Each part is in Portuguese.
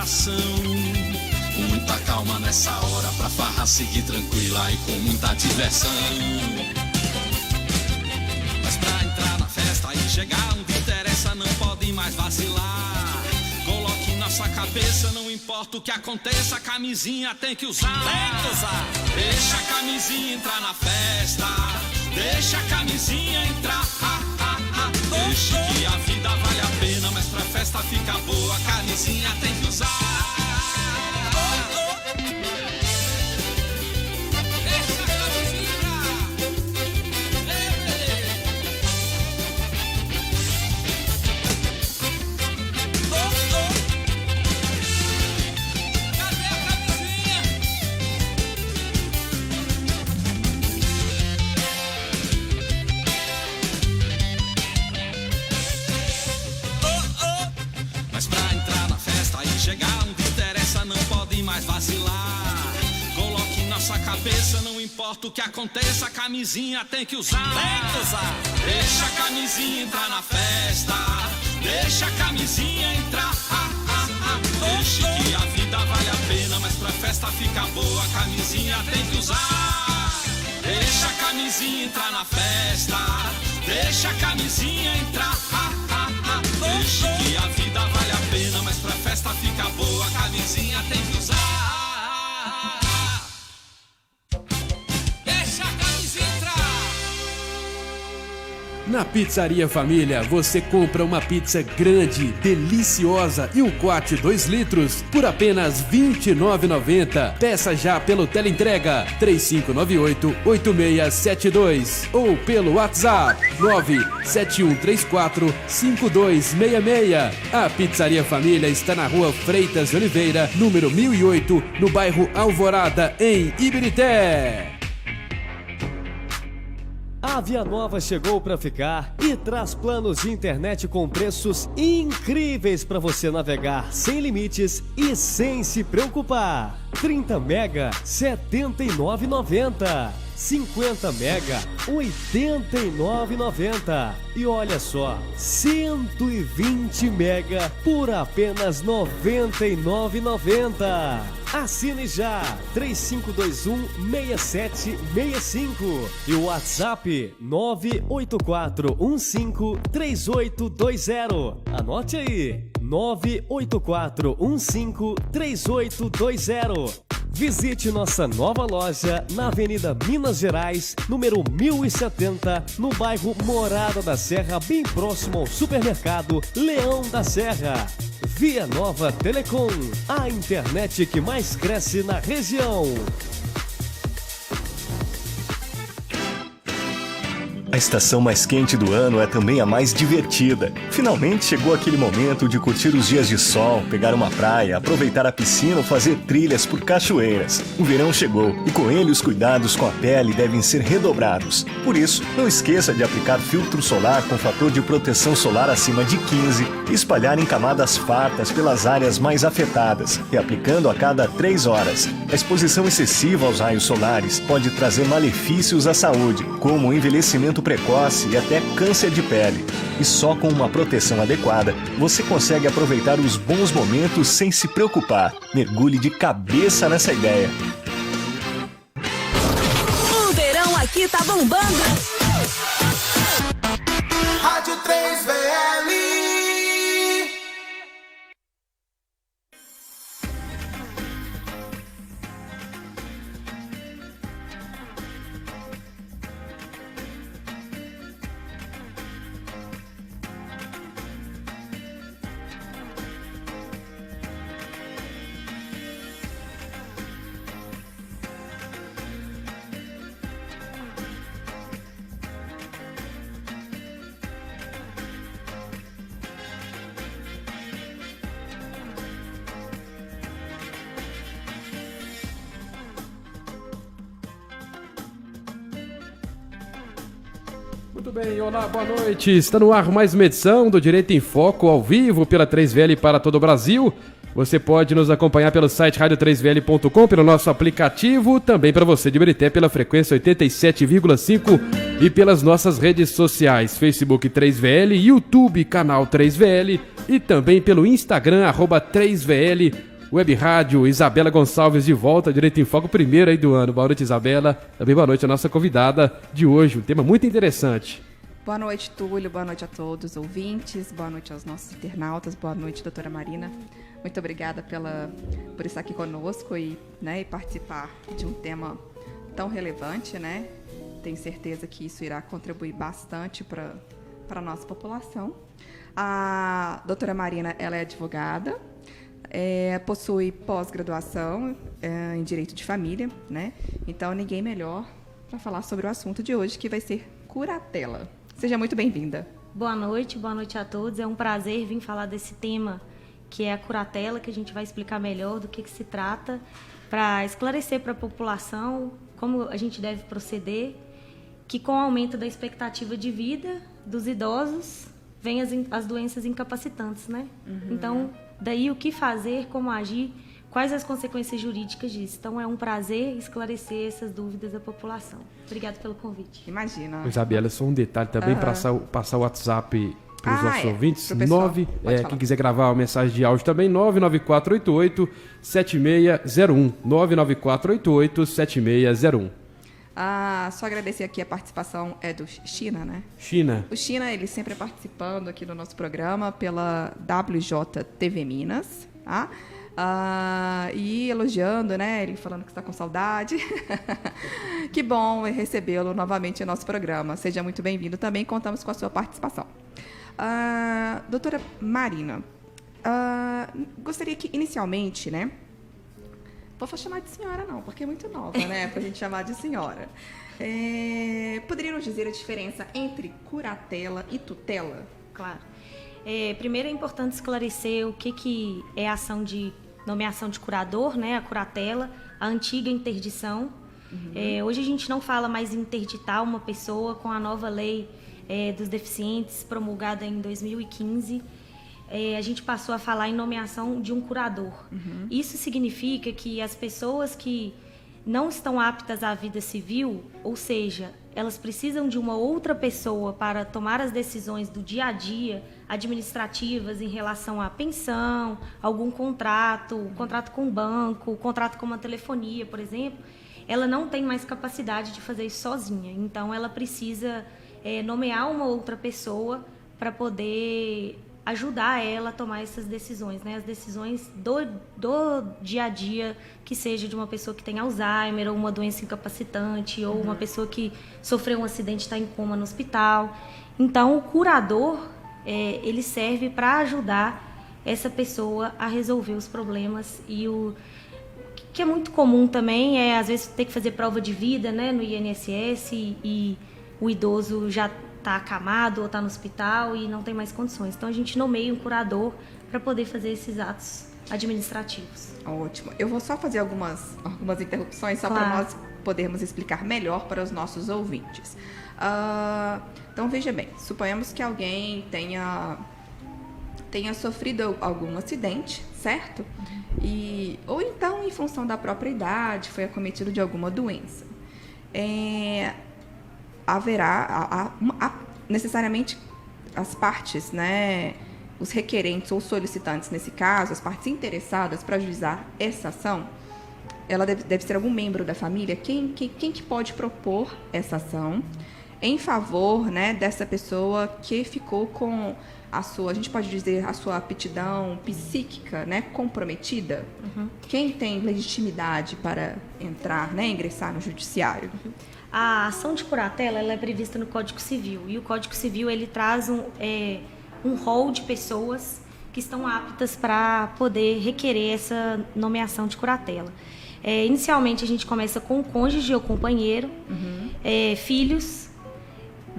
coração. Com muita calma nessa hora, pra farra seguir tranquila e com muita diversão. Mas pra entrar na festa e chegar onde interessa, não pode mais vacilar. Coloque na sua cabeça, não importa o que aconteça, a camisinha tem que usar. Tem que usar. Deixa a camisinha entrar na festa, deixa a camisinha entrar. Deixa que a vida vale a pena, mas pra festa ficar boa, a camisinha tem que usar. Deixa a camisinha entrar. Cadê a camisinha? Mas pra entrar na festa e chegar onde interessa, não pode mais vacilar. Coloque na sua cabeça, não importa o que aconteça, a camisinha tem que usar. Tem que usar. Deixa a camisinha entrar na festa, deixa a camisinha entrar. Deixa que a vida vale a pena, mas pra festa ficar boa, a camisinha tem que usar. Deixa a camisinha entrar na festa, deixa a camisinha entrar. Deixa que a vida vale a pena, mas pra festa ficar boa, a camisinha tem que usar. Deixa a camisinha entrar. Na Pizzaria Família, você compra uma pizza grande, deliciosa e um quarte 2 litros por apenas R$ 29,90. Peça já pelo teleentrega 3598-8672 ou pelo WhatsApp 971345266. A Pizzaria Família está na Rua Freitas de Oliveira, número 1008, no bairro Alvorada, em Ibirité. A Via Nova chegou para ficar e traz planos de internet com preços incríveis para você navegar sem limites e sem se preocupar. 30 mega, R$ 79,90. 50 mega, R$ 89,90. E olha só, 120 mega por apenas R$ 99,90. Assine já, 3521-6765 e o WhatsApp 984153820. Anote aí, 984153820. Visite nossa nova loja na Avenida Minas Gerais, número 1070, no bairro Morada da Serra, bem próximo ao supermercado Leão da Serra. Via Nova Telecom, a internet que mais cresce na região. A estação mais quente do ano é também a mais divertida. Finalmente chegou aquele momento de curtir os dias de sol, pegar uma praia, aproveitar a piscina ou fazer trilhas por cachoeiras. O verão chegou e com ele os cuidados com a pele devem ser redobrados. Por isso, não esqueça de aplicar filtro solar com fator de proteção solar acima de 15 e espalhar em camadas fartas pelas áreas mais afetadas, e aplicando a cada 3 horas. A exposição excessiva aos raios solares pode trazer malefícios à saúde, como envelhecimento precoce e até câncer de pele. E só com uma proteção adequada, você consegue aproveitar os bons momentos sem se preocupar. Mergulhe de cabeça nessa ideia. O verão aqui tá bombando. Rádio 3VL. Muito bem, olá, boa noite. Está no ar mais uma edição do Direito em Foco, ao vivo pela 3VL para todo o Brasil. Você pode nos acompanhar pelo site radio3vl.com, pelo nosso aplicativo, também para você de Ibirité pela frequência 87,5 e pelas nossas redes sociais, Facebook 3VL, YouTube canal 3VL e também pelo Instagram, @3VL Web Rádio, Isabela Gonçalves de volta, Direito em Foco, primeiro aí do ano. Boa noite, Isabela. Também boa noite a nossa convidada de hoje, um tema muito interessante. Boa noite, Túlio. Boa noite a todos os ouvintes. Boa noite aos nossos internautas. Boa noite, doutora Marina. Muito obrigada por estar aqui conosco e participar de um tema tão relevante, né? Tenho certeza que isso irá contribuir bastante para a nossa população. A doutora Marina, ela é advogada, possui pós-graduação em Direito de Família, né? Então, ninguém melhor para falar sobre o assunto de hoje, que vai ser curatela. Seja muito bem-vinda. Boa noite a todos. É um prazer vir falar desse tema, que é a curatela, que a gente vai explicar melhor do que se trata, para esclarecer para a população como a gente deve proceder, que com o aumento da expectativa de vida dos idosos, vem as doenças incapacitantes, né? Então, daí o que fazer, como agir, quais as consequências jurídicas disso. Então, é um prazer esclarecer essas dúvidas da população. Obrigada pelo convite. Imagina. Isabela, só um detalhe também, passar o WhatsApp para os nossos ouvintes. Quem quiser gravar uma mensagem de áudio também, 99488-7601. 99488-7601. Só agradecer aqui a participação do China, né? O China, ele sempre participando aqui no nosso programa pela WJTV Minas, tá? E elogiando, né? Ele falando que está com saudade. Que bom recebê-lo novamente em nosso programa. Seja muito bem-vindo também, contamos com a sua participação. Doutora Marina, gostaria que inicialmente, né? Vou chamar de senhora não, porque é muito nova, né? Pra gente chamar de senhora. Poderia nos dizer a diferença entre curatela e tutela? Claro. Primeiro é importante esclarecer o que é a ação de nomeação de curador, né? A curatela, a antiga interdição. Hoje a gente não fala mais em interditar uma pessoa com a nova lei dos deficientes, promulgada em 2015. A gente passou a falar em nomeação de um curador. Isso significa que as pessoas que não estão aptas à vida civil, ou seja, elas precisam de uma outra pessoa para tomar as decisões do dia a dia, administrativas em relação à pensão, algum contrato com o banco, contrato com uma telefonia, por exemplo, ela não tem mais capacidade de fazer isso sozinha. Então, ela precisa nomear uma outra pessoa para poder ajudar ela a tomar essas decisões, né? As decisões do dia a dia, que seja de uma pessoa que tem Alzheimer ou uma doença incapacitante, ou uma pessoa que sofreu um acidente e está em coma no hospital. Então, o curador, ele serve para ajudar essa pessoa a resolver os problemas. E o que é muito comum também às vezes, ter que fazer prova de vida, né, no INSS e o idoso já está acamado ou está no hospital e não tem mais condições. Então, a gente nomeia um curador para poder fazer esses atos administrativos. Ótimo. Eu vou só fazer algumas interrupções, só para nós podermos explicar melhor para os nossos ouvintes. Então, veja bem, suponhamos que alguém tenha sofrido algum acidente, certo? Ou então, em função da própria idade, foi acometido de alguma doença. Haverá necessariamente as partes, né, os requerentes ou solicitantes, nesse caso, as partes interessadas para ajuizar essa ação, ela deve ser algum membro da família. Quem que pode propor essa ação em favor, né, dessa pessoa que ficou com a gente pode dizer, a sua aptidão psíquica, né, comprometida? Quem tem legitimidade para entrar, né, ingressar no judiciário? A ação de curatela, ela é prevista no Código Civil, e o Código Civil, ele traz um rol de pessoas que estão aptas para poder requerer essa nomeação de curatela. Inicialmente, a gente começa com o cônjuge ou companheiro, filhos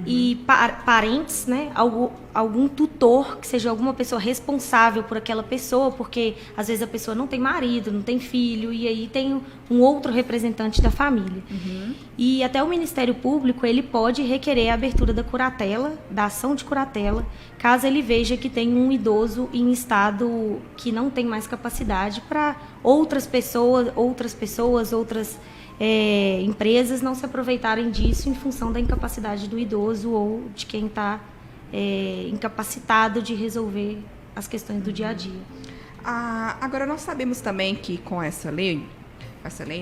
e parentes, né? Algum tutor, que seja alguma pessoa responsável por aquela pessoa, porque às vezes a pessoa não tem marido, não tem filho, e aí tem um outro representante da família. E até o Ministério Público, ele pode requerer a abertura da curatela, da ação de curatela, caso ele veja que tem um idoso em estado que não tem mais capacidade para outras pessoas, empresas não se aproveitarem disso em função da incapacidade do idoso ou de quem está incapacitado de resolver as questões do dia a dia. Agora, nós sabemos também que com essa lei,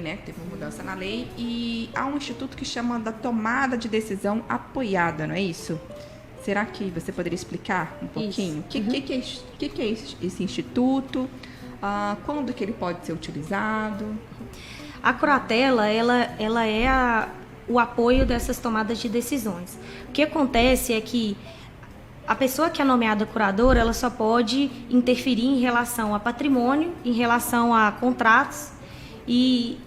né, teve uma mudança na lei e há um instituto que chama da tomada de decisão apoiada, não é isso? Será que você poderia explicar um pouquinho? O que é esse instituto? Quando que ele pode ser utilizado? A curatela, ela é o apoio dessas tomadas de decisões. O que acontece é que a pessoa que é nomeada curadora, ela só pode interferir em relação a patrimônio, em relação a contratos e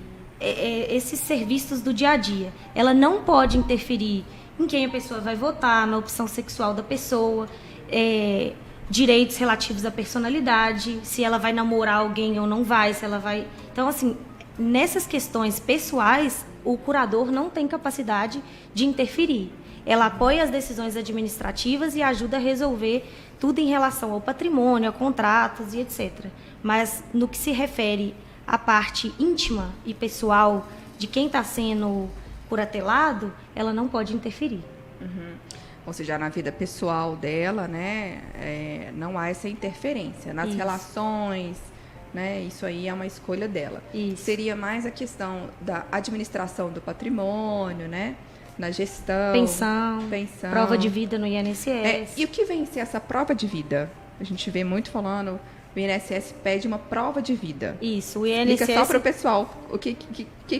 esses serviços do dia a dia. Ela não pode interferir em quem a pessoa vai votar, na opção sexual da pessoa, direitos relativos à personalidade, se ela vai namorar alguém ou não vai, se ela vai... Então, assim, nessas questões pessoais, o curador não tem capacidade de interferir. Ela apoia as decisões administrativas e ajuda a resolver tudo em relação ao patrimônio, a contratos e etc. Mas no que se refere à parte íntima e pessoal de quem está sendo curatelado, ela não pode interferir. Ou seja, na vida pessoal dela, né, não há essa interferência. Nas relações, né, isso aí é uma escolha dela. Isso. Seria mais a questão da administração do patrimônio, né, na gestão. Pensão, prova de vida no INSS. E o que vem ser essa prova de vida? A gente vê muito falando... O INSS pede uma prova de vida. Isso, o INSS... Explica só para o pessoal o que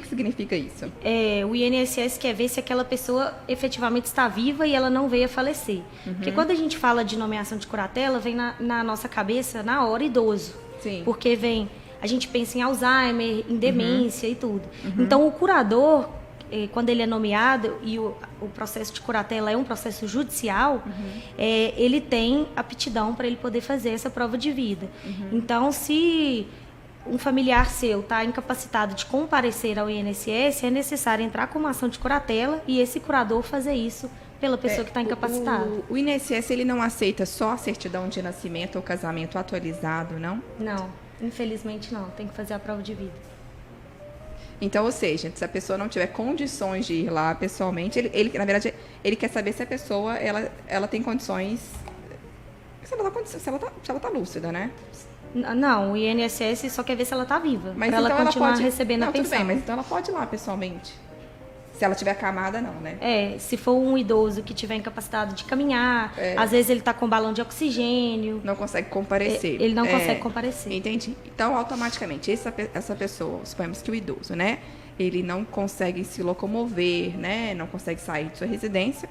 significa isso. O INSS quer ver se aquela pessoa efetivamente está viva e ela não veio a falecer. Porque quando a gente fala de nomeação de curatela, vem na nossa cabeça, na hora, idoso. Sim. Porque a gente pensa em Alzheimer, em demência e tudo. Então, o curador, quando ele é nomeado e o processo de curatela é um processo judicial, ele tem aptidão para ele poder fazer essa prova de vida. Então, se um familiar seu está incapacitado de comparecer ao INSS, é necessário entrar com uma ação de curatela e esse curador fazer isso pela pessoa que está incapacitada. O INSS ele não aceita só a certidão de nascimento ou casamento atualizado, não? Não, infelizmente não. Tem que fazer a prova de vida. Então, ou seja, se a pessoa não tiver condições de ir lá pessoalmente, ele na verdade, ele quer saber se a pessoa ela tem condições, se ela está lúcida, né? Não, o INSS só quer ver se ela está viva, para ela então continuar ela pode... recebendo a pensão. Tudo bem, mas então ela pode ir lá pessoalmente. Se ela tiver acamada, não, né? Se for um idoso que tiver incapacitado de caminhar, às vezes ele está com balão de oxigênio. Não consegue comparecer. Ele não consegue comparecer. Entendi. Então, automaticamente, essa pessoa, suponhamos que o idoso, né? Ele não consegue se locomover, né? Não consegue sair de sua residência.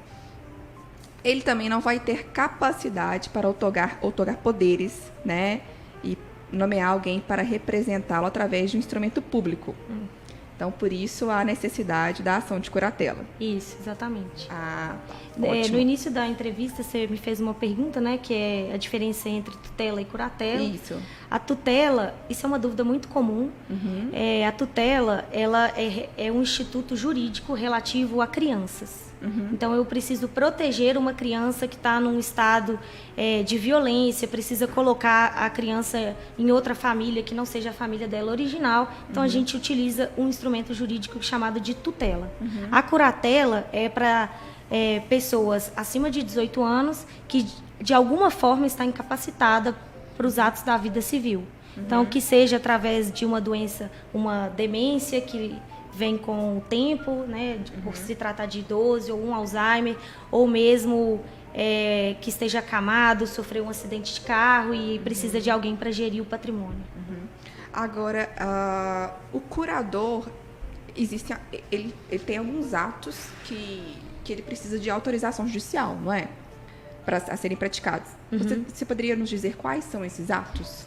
Ele também não vai ter capacidade para outorgar poderes, né? E nomear alguém para representá-lo através de um instrumento público. Então, por isso, há necessidade da ação de curatela. Isso, exatamente. Ótimo. No início da entrevista, você me fez uma pergunta, né? Que é a diferença entre tutela e curatela. Isso. A tutela, isso é uma dúvida muito comum. A tutela, ela é um instituto jurídico relativo a crianças. Então, eu preciso proteger uma criança que está num estado de violência, precisa colocar a criança em outra família que não seja a família dela original. Então, a gente utiliza um instrumento jurídico chamado de tutela. A curatela é para pessoas acima de 18 anos que, de alguma forma, está incapacitada para os atos da vida civil. Então, que seja através de uma doença, uma demência que vem com o tempo, né, por se tratar de idoso, ou um Alzheimer, ou mesmo que esteja acamado, sofreu um acidente de carro e precisa de alguém para gerir o patrimônio. Agora, o curador, ele tem alguns atos que ele precisa de autorização judicial, não é? Para serem praticados. Você poderia nos dizer quais são esses atos?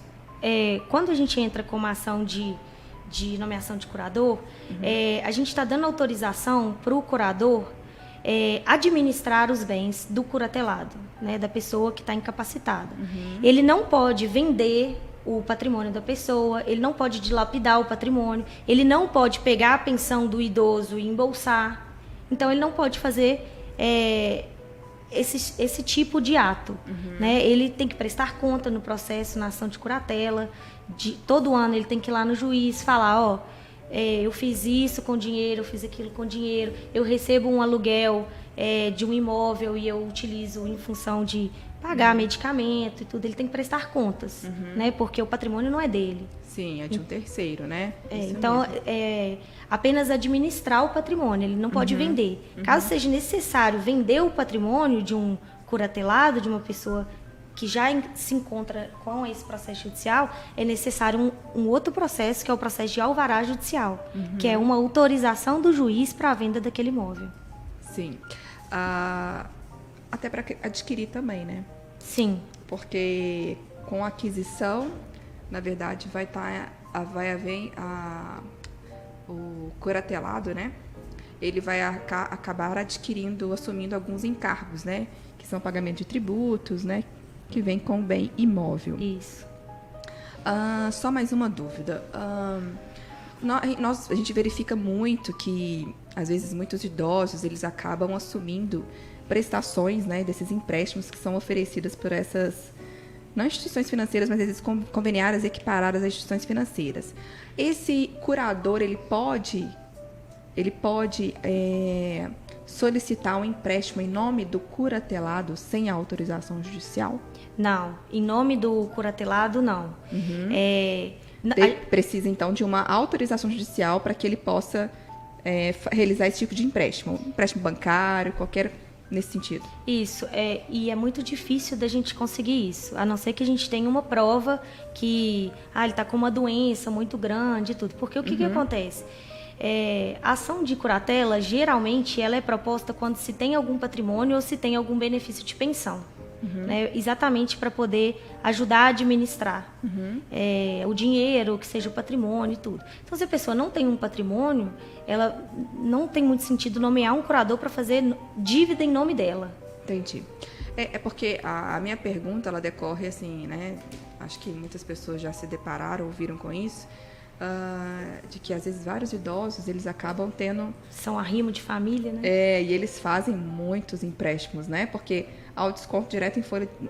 Quando a gente entra com uma ação de nomeação de curador, a gente está dando autorização para o curador administrar os bens do curatelado, né, da pessoa que está incapacitada. Ele não pode vender o patrimônio da pessoa, ele não pode dilapidar o patrimônio, ele não pode pegar a pensão do idoso e embolsar. Então, ele não pode fazer esse tipo de ato. Né? Ele tem que prestar conta no processo, na ação de curatela. Todo ano ele tem que ir lá no juiz falar, eu fiz isso com dinheiro, eu fiz aquilo com dinheiro, eu recebo um aluguel de um imóvel e eu utilizo em função de pagar medicamento e tudo, ele tem que prestar contas, né? Porque o patrimônio não é dele. Sim, é de um terceiro, né? Então, apenas administrar o patrimônio, ele não pode vender. Caso seja necessário vender o patrimônio de um curatelado, de uma pessoa que já se encontra com esse processo judicial, é necessário um outro processo, que é o processo de alvará judicial, que é uma autorização do juiz para a venda daquele imóvel. Sim. Até para adquirir também, né? Sim. Porque com a aquisição, na verdade, vai haver o curatelado, né? Ele vai acabar assumindo alguns encargos, né? Que são pagamento de tributos, né? Que vem com o bem imóvel. Isso. Só mais uma dúvida. A gente verifica muito que, às vezes, muitos idosos, eles acabam assumindo prestações, né, desses empréstimos que são oferecidas por essas, não instituições financeiras, mas às vezes conveniadas, equiparadas às instituições financeiras. Esse curador, ele pode solicitar um empréstimo em nome do curatelado sem a autorização judicial? Não, em nome do curatelado, não. Ele precisa, então, de uma autorização judicial para que ele possa realizar esse tipo de empréstimo. Empréstimo bancário, qualquer nesse sentido. Isso, e é muito difícil da gente conseguir isso, a não ser que a gente tenha uma prova que ele está com uma doença muito grande e tudo. Porque o que acontece? A ação de curatela, geralmente, ela é proposta quando se tem algum patrimônio ou se tem algum benefício de pensão. Né, exatamente para poder ajudar a administrar o dinheiro, que seja o patrimônio e tudo. Então, se a pessoa não tem um patrimônio, ela não tem muito sentido nomear um curador para fazer dívida em nome dela. Entendi. É porque a minha pergunta, ela decorre assim, né? Acho que muitas pessoas já se depararam, ouviram com isso, de que às vezes vários idosos, eles acabam tendo... São arrimo de família, né? E eles fazem muitos empréstimos, né? Porque há o desconto direto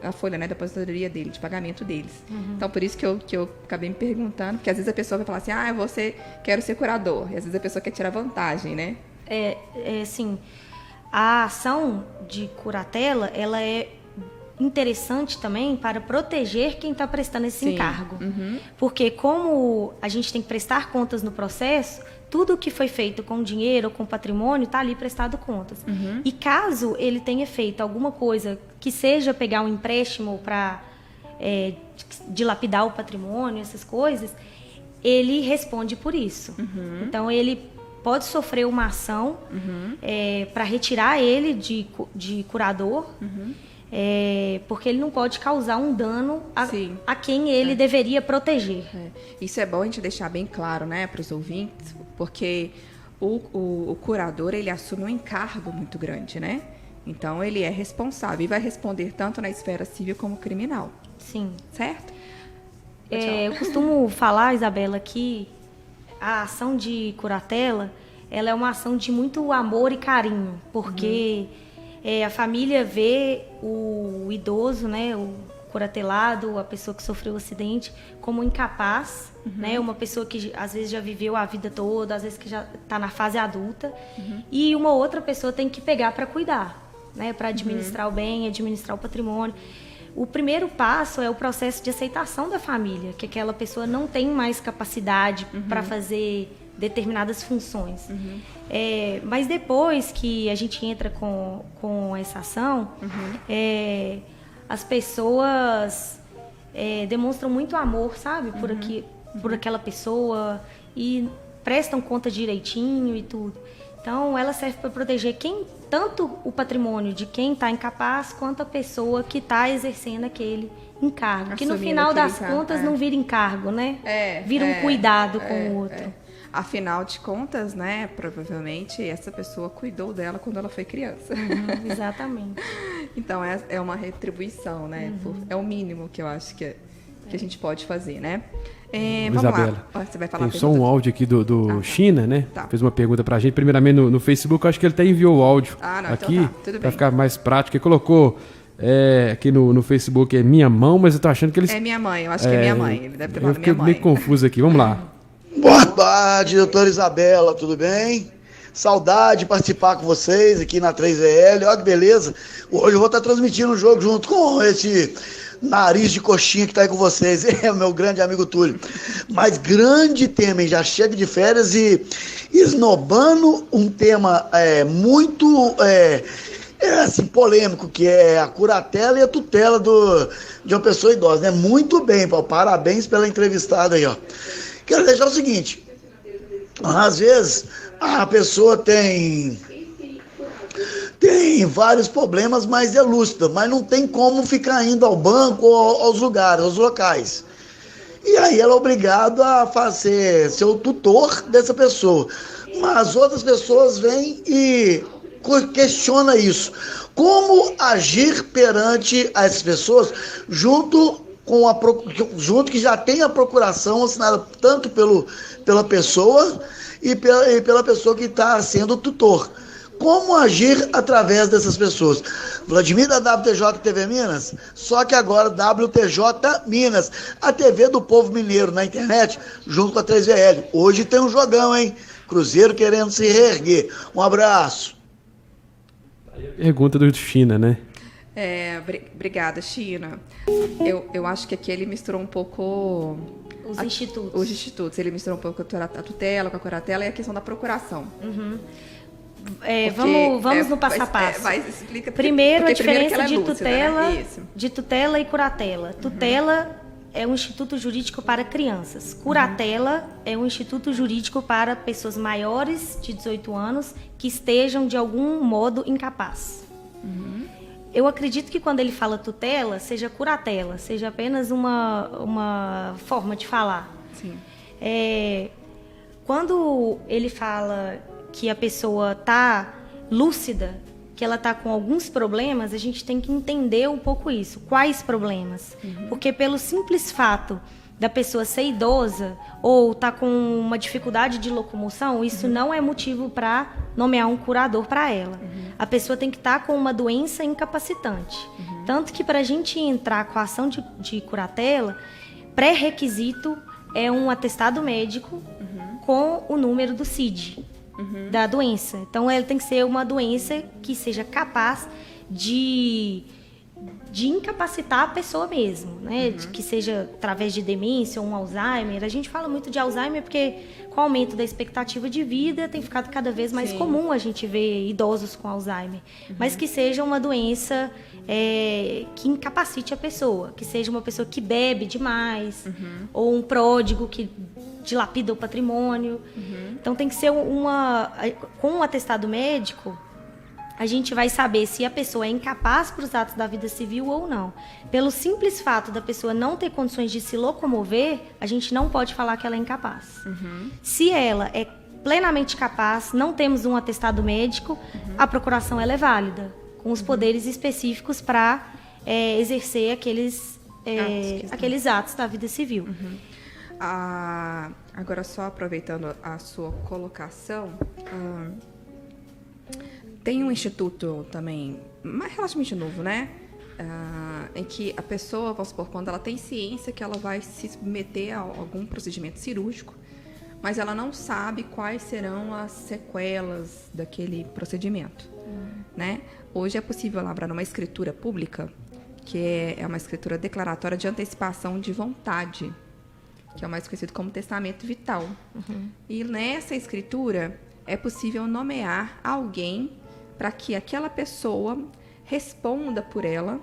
na folha, né, da aposentadoria dele, de pagamento deles. Então, por isso que eu acabei me perguntando, porque às vezes a pessoa vai falar assim, quero ser curador, e às vezes a pessoa quer tirar vantagem, né? Assim, a ação de curatela, ela é interessante também para proteger quem está prestando esse encargo. Porque como a gente tem que prestar contas no processo, tudo que foi feito com dinheiro ou com patrimônio está ali prestado contas. E caso ele tenha feito alguma coisa que seja pegar um empréstimo para dilapidar o patrimônio, essas coisas, ele responde por isso. Então, ele pode sofrer uma ação para retirar ele de curador, porque ele não pode causar um dano a quem ele deveria proteger. Isso é bom a gente deixar bem claro, né, para os ouvintes, porque o curador, ele assume um encargo muito grande, né? Então, ele é responsável e vai responder tanto na esfera civil como criminal. Sim. Certo? Eu costumo falar, Isabela, que a ação de curatela, ela é uma ação de muito amor e carinho, porque a família vê o idoso, né, o curatelado, a pessoa que sofreu o acidente, como incapaz, né, uma pessoa que às vezes já viveu a vida toda, às vezes que já está na fase adulta, e uma outra pessoa tem que pegar para cuidar, né, para administrar o bem, administrar o patrimônio. O primeiro passo é o processo de aceitação da família, que aquela pessoa não tem mais capacidade para fazer determinadas funções. Mas depois que a gente entra com essa ação, as pessoas demonstram muito amor, sabe? Por aquela pessoa e prestam conta direitinho e tudo. Então, ela serve para proteger tanto o patrimônio de quem está incapaz, quanto a pessoa que está exercendo aquele encargo. Que no final das contas não vira encargo, né? Vira um cuidado com o outro. Afinal de contas, né, provavelmente essa pessoa cuidou dela quando ela foi criança. Exatamente. Então, é uma retribuição, né? É o mínimo que eu acho que a gente pode fazer, né? Vamos Isabela, lá. Você vai falar tem só um áudio aqui do China, né? Tá. Fez uma pergunta pra gente, primeiramente no Facebook. Eu acho que ele até enviou o áudio aqui, então tudo pra bem. ficar mais prático. Ele colocou aqui no Facebook, minha mão, mas eu tô achando que eles... É minha mãe, eu acho que é minha mãe. Ele deve ter falado minha mãe. Eu fiquei meio confuso aqui, vamos lá. Boa tarde, doutora Isabela, tudo bem? Saudade de participar com vocês aqui na 3VL. Olha que beleza. Hoje eu vou estar transmitindo o jogo junto com esse nariz de coxinha que tá aí com vocês. É o meu grande amigo Túlio. Mas grande tema, hein? Já chega de férias e esnobando um tema muito assim, polêmico, que é a curatela e a tutela de uma pessoa idosa, né? Muito bem, Paulo. Parabéns pela entrevistada aí, ó. Quero deixar o seguinte. Às vezes a pessoa tem vários problemas, mas é lúcida, mas não tem como ficar indo ao banco ou aos lugares, aos locais. E aí ela é obrigada a ser o tutor dessa pessoa. Mas outras pessoas vêm e questionam isso. Como agir perante essas pessoas junto que já tem a procuração assinada tanto pela pessoa e pela pessoa que está sendo tutor. Como agir através dessas pessoas? Vladimir da WTJ TV Minas, só que agora WTJ Minas, a TV do povo mineiro na internet, junto com a 3VL. Hoje tem um jogão, hein? Cruzeiro querendo se reerguer. Um abraço. Pergunta do China, né? Obrigada, China. Eu acho que aqui ele misturou um pouco os institutos. Os institutos. Ele misturou um pouco a tutela com a curatela e a questão da procuração. Uhum. Vamos no passo a passo. Explica primeiro, a diferença de lúcida, de tutela e curatela. Tutela é um instituto jurídico para crianças. Curatela é um instituto jurídico para pessoas maiores de 18 anos que estejam, de algum modo, incapazes. Eu acredito que quando ele fala tutela, seja curatela, seja apenas uma forma de falar. Sim. Quando ele fala que a pessoa está lúcida, que ela está com alguns problemas, a gente tem que entender um pouco isso. Quais problemas? Porque pelo simples fato da pessoa ser idosa ou tá com uma dificuldade de locomoção, isso não é motivo para nomear um curador para ela. A pessoa tem que estar com uma doença incapacitante. Tanto que para a gente entrar com a ação de curatela, pré-requisito é um atestado médico com o número do CID. Da doença. Então, ela tem que ser uma doença que seja capaz de incapacitar a pessoa mesmo, né? Que seja através de demência ou um Alzheimer. A gente fala muito de Alzheimer porque com o aumento da expectativa de vida tem ficado cada vez mais comum a gente ver idosos com Alzheimer. Mas que seja uma doença que incapacite a pessoa, que seja uma pessoa que bebe demais ou um pródigo que dilapida o patrimônio. Então tem que ser com um atestado médico, a gente vai saber se a pessoa é incapaz para os atos da vida civil ou não. Pelo simples fato da pessoa não ter condições de se locomover, a gente não pode falar que ela é incapaz. Se ela é plenamente capaz, não temos um atestado médico, a procuração ela é válida, com os poderes específicos para exercer aqueles atos da vida civil. Agora, só aproveitando a sua colocação, tem um instituto também, mas relativamente novo, né? Em que a pessoa, vamos supor, quando ela tem ciência que ela vai se submeter a algum procedimento cirúrgico, mas ela não sabe quais serão as sequelas daquele procedimento, né? Hoje é possível elaborar uma escritura pública, que é uma escritura declaratória de antecipação de vontade, que é o mais conhecido como testamento vital. E nessa escritura é possível nomear alguém para que aquela pessoa responda por ela,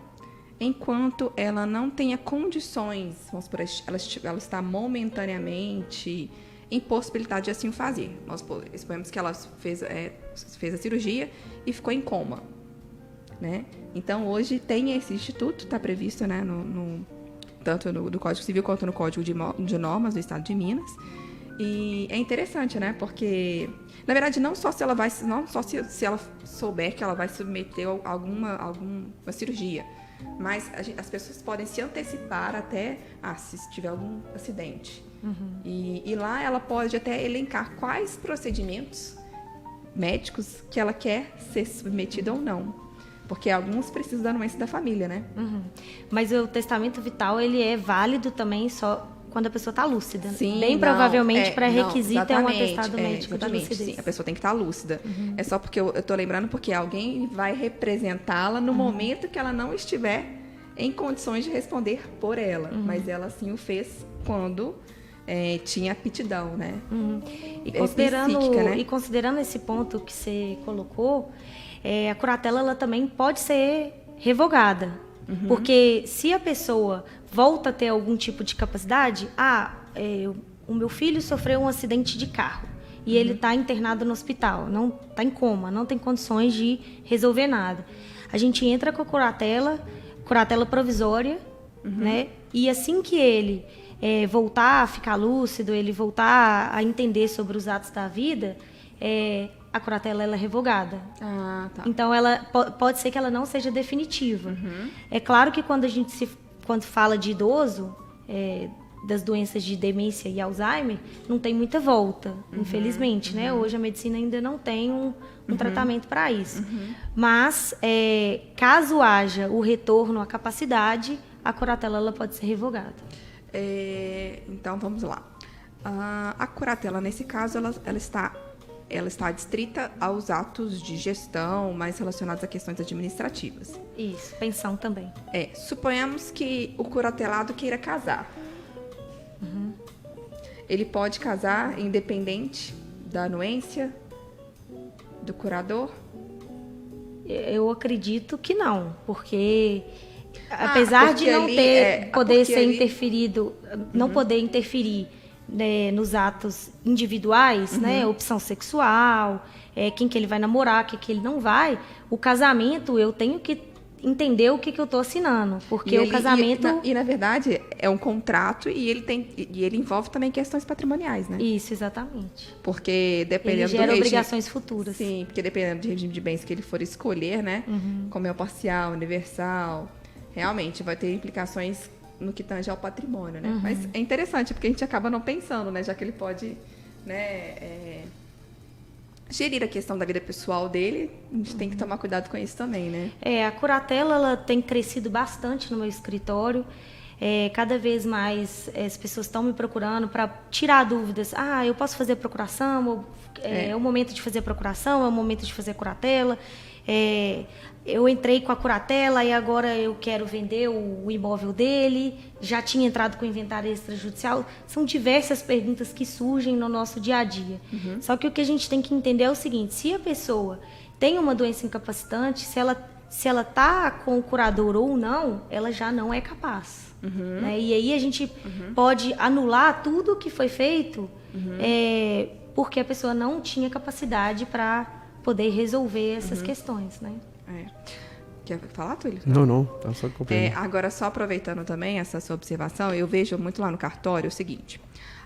enquanto ela não tenha condições, vamos supor, ela está momentaneamente impossibilitada de assim fazer. Vamos supor, suponhamos que ela fez a cirurgia e ficou em coma, né? Então, hoje tem esse instituto, está previsto, né, tanto no Código Civil quanto no Código de Normas do Estado de Minas. E é interessante, né? Porque, na verdade, não só se ela souber que ela vai submeter a alguma cirurgia, mas as pessoas podem se antecipar até se tiver algum acidente. E lá ela pode até elencar quais procedimentos médicos que ela quer ser submetida ou não. Porque alguns precisam da anuência da família, né? Mas o testamento vital, ele é válido também só quando a pessoa está lúcida. Sim, bem provavelmente pré-requisito é um atestado médico de lucidez. Sim, a pessoa tem que estar lúcida. É só porque eu estou lembrando porque alguém vai representá-la no momento que ela não estiver em condições de responder por ela. Mas ela, assim, o fez quando tinha aptidão, né? E considerando esse ponto que você colocou, a curatela ela também pode ser revogada. Porque se a pessoa volta a ter algum tipo de capacidade, o meu filho sofreu um acidente de carro e ele está internado no hospital, não está em coma, não tem condições de resolver nada. A gente entra com a curatela provisória, né? E assim que ele voltar a ficar lúcido, ele voltar a entender sobre os atos da vida, a curatela ela é revogada. Tá. Então, pode ser que ela não seja definitiva. É claro que quando fala de idoso, das doenças de demência e Alzheimer, não tem muita volta, infelizmente. Né? Hoje a medicina ainda não tem um tratamento para isso. Mas, caso haja o retorno à capacidade, a curatela ela pode ser revogada. Então, vamos lá. A curatela, nesse caso, ela está adstrita aos atos de gestão mais relacionados a questões administrativas. Isso, pensão também. Suponhamos que o curatelado queira casar. Ele pode casar independente da anuência do curador? Eu acredito que não, porque apesar de não poder ser interferido, não poder interferir nos atos individuais, né, opção sexual, quem que ele vai namorar, quem que ele não vai, o casamento eu tenho que entender o que eu estou assinando, porque o casamento... E na verdade é um contrato e ele envolve também questões patrimoniais, né? Isso, exatamente. Porque dependendo ele gera obrigações futuras. Sim, porque dependendo do regime de bens que ele for escolher, né, como é o parcial, universal, realmente vai ter implicações no que tange ao patrimônio, né? Mas é interessante, porque a gente acaba não pensando, né? Já que ele pode, né, gerir a questão da vida pessoal dele, a gente tem que tomar cuidado com isso também, né? A curatela, ela tem crescido bastante no meu escritório. Cada vez mais as pessoas estão me procurando para tirar dúvidas. Eu posso fazer procuração? É o momento de fazer procuração? É o momento de fazer curatela? Eu entrei com a curatela e agora eu quero vender o imóvel dele, já tinha entrado com o inventário extrajudicial. São diversas perguntas que surgem no nosso dia a dia. Só que o que a gente tem que entender é o seguinte: se a pessoa tem uma doença incapacitante, se ela está com o curador ou não, ela já não é capaz. Né? E aí a gente pode anular tudo o que foi feito porque a pessoa não tinha capacidade para poder resolver essas questões, né? Quer falar, Túlio? Não, tá só compreendendo. Agora, só aproveitando também essa sua observação, eu vejo muito lá no cartório o seguinte: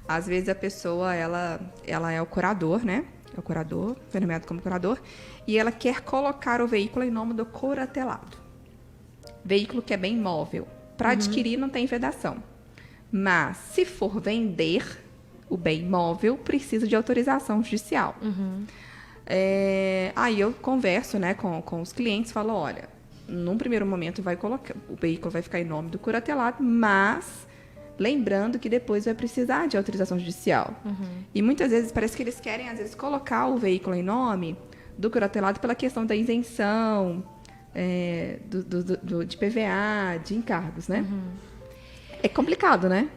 às vezes a pessoa, ela é o curador, né? É o curador, foi nomeado como curador, e ela quer colocar o veículo em nome do curatelado. Veículo que é bem imóvel. Para adquirir não tem vedação. Mas, se for vender o bem imóvel, precisa de autorização judicial. Aí eu converso, né, com os clientes, falo: olha, num primeiro momento o veículo vai ficar em nome do curatelado, mas lembrando que depois vai precisar de autorização judicial. E muitas vezes parece que eles querem, às vezes, colocar o veículo em nome do curatelado pela questão da isenção de PVA, de encargos, né? É complicado, né?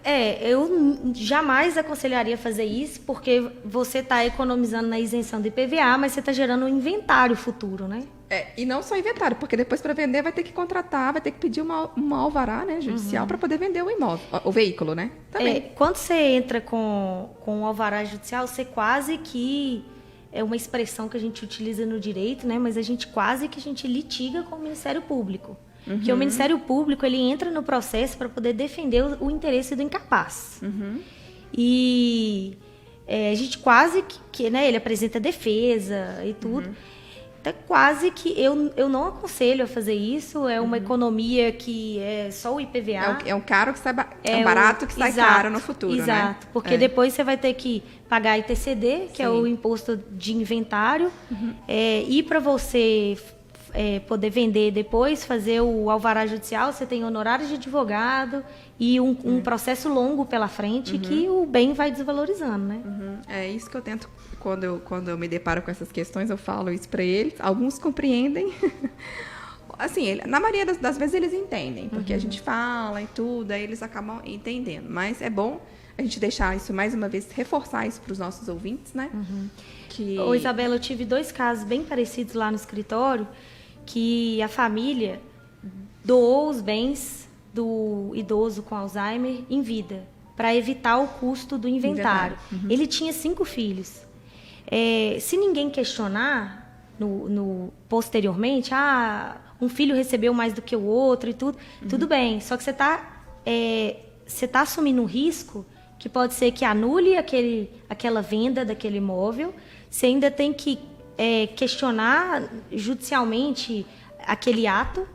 Eu jamais aconselharia fazer isso, porque você está economizando na isenção de IPVA, mas você está gerando um inventário futuro, né? E não só inventário, porque depois para vender vai ter que contratar, vai ter que pedir uma alvará, né, judicial para poder vender o imóvel, o veículo, né? Também. Quando você entra com o alvará judicial, você quase que... É uma expressão que a gente utiliza no direito, né? Mas a gente litiga com o Ministério Público. Porque o Ministério Público, ele entra no processo para poder defender o interesse do incapaz. E a gente quase que né, ele apresenta defesa e tudo. Então, quase que eu não aconselho a fazer isso. É uma economia que é só o IPVA. É um caro que sai barato que sai caro no futuro, né? Exato, porque depois você vai ter que pagar ITCD, que é o imposto de inventário. E para você poder vender depois, fazer o alvará judicial, você tem honorários de advogado e um processo longo pela frente que o bem vai desvalorizando, né? É isso que eu tento, quando eu me deparo com essas questões, eu falo isso para eles. Alguns compreendem. Assim, na maioria das vezes eles entendem, porque a gente fala e tudo, aí eles acabam entendendo. Mas é bom a gente deixar isso, mais uma vez, reforçar isso para os nossos ouvintes, né? Ô, Isabela, eu tive 2 casos bem parecidos lá no escritório, que a família doou os bens do idoso com Alzheimer em vida, para evitar o custo do inventário. Ele tinha 5 filhos. Se ninguém questionar posteriormente, um filho recebeu mais do que o outro e tudo bem. Só que você tá assumindo um risco que pode ser que anule aquela venda daquele imóvel. Você ainda tem que questionar judicialmente aquele ato